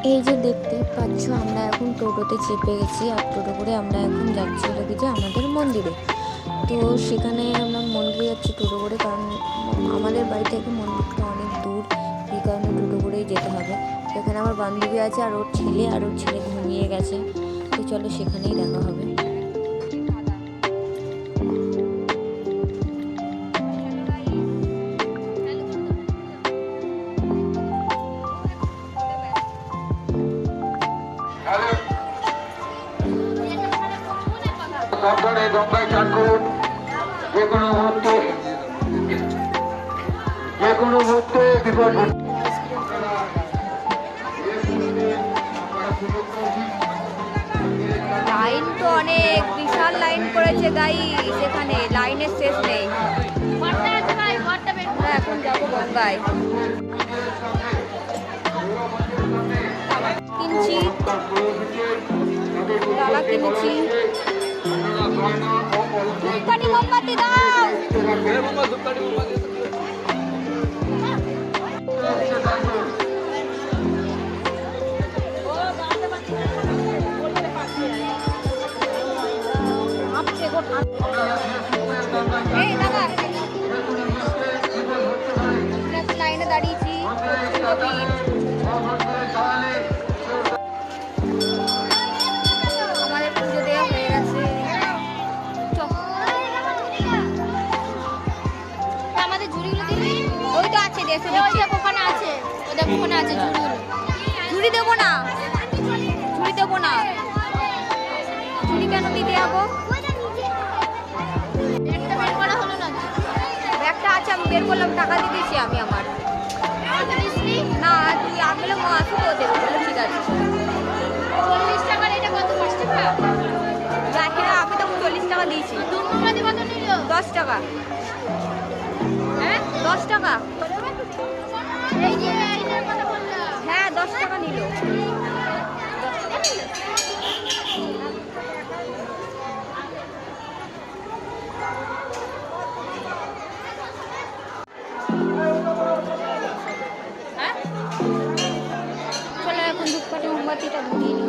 এই যে দেখতে পাচ্ছ আমরা এখন টোটোতে চেপে গেছি, আর টোটো করে আমরা এখন যাচ্ছি হলো যে আমাদের মন্দিরে। তো সেখানে আমরা মন্দিরে যাচ্ছি টোটো করে, কারণ আমাদের বাড়ি থেকে মন্দিরটা অনেক দূর, এই কারণে টোটো করেই যেতে হবে। সেখানে আমার বান্ধবী আছে আর ওর ছেলে ঘুমিয়ে গেছে। তো চলো সেখানেই দেখা হবে। সাবধানে গঙ্গায় চান করুন। যে কোনো মুহূর্তে বিপদ। লাইন তো অনেক, বিশাল লাইন করেছে গাই, সেখানে লাইনের শেষ নেই। এখন যাবো গঙ্গায়, কিনছি ডালা কিনেছি। ধূপকাঠি মোমবাতি দাও। লাইনে দাঁড়িয়েছি। আমাদের পুজো দেওয়া হয়ে গেছে। আমাদের ঝুড়িগুলো দিবি? ওই তো আছে, দেশে দিচ্ছি। ওখানে আছে, ওখানে আছে ঝুড়িগুলো। ঝুড়ি দেবো না, ঝুড়ি দেবো না। ঝুড়ি কেন দিতে যাবো? ব্যাগটা আছে, আমি বের করলাম, টাকা দিয়ে দিয়েছি আমি আমার। না তুই আমি আসবো দেবো, ঠিক আছে। 40 টাকার এটা কত? 5 টাকা। আমি তো 40 টাকা দিয়েছি। 10 টাকা। হ্যাঁ 10 টাকা। হ্যাঁ 10 টাকা নিল। চলো এখন ধূপকাঠি মোমবাতিটা ধরিয়ে নিই।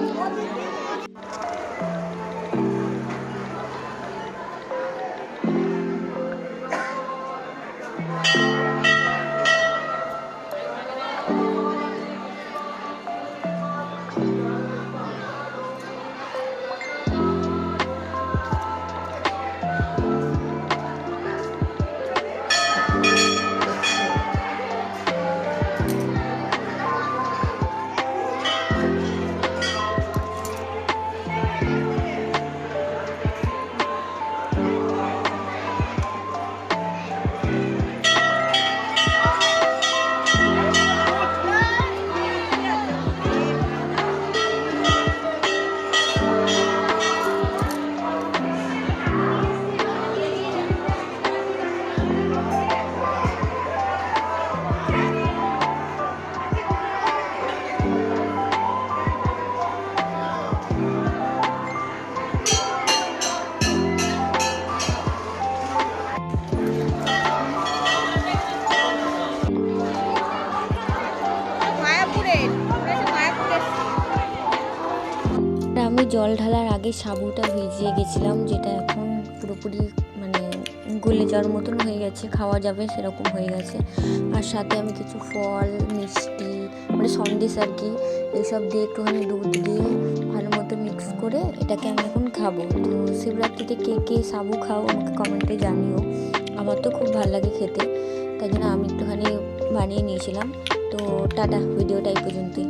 আমি জল ঢালার আগে সাবুটা ভিজিয়ে গেছিলাম, যেটা এখন পুরোপুরি মানে গলে যাওয়ার মতন হয়ে গেছে, খাওয়া যাবে সেরকম হয়ে গেছে। আর সাথে আমি কিছু ফল, মিষ্টি মানে সন্দেশ আর কি, এইসব দিয়ে একটুখানি দুধ দিয়ে ভালো মতো মিক্স করে এটাকে আমি এখন খাবো। তো শিবরাত্রিতে কে কে সাবু খাও আমাকে কমেন্টে জানিও। আমার তো খুব ভালো লাগে খেতে, তাই জন্য আমি একটুখানি বানিয়ে নিয়েছিলাম। তো টাটা, ভিডিওটা এই পর্যন্তই।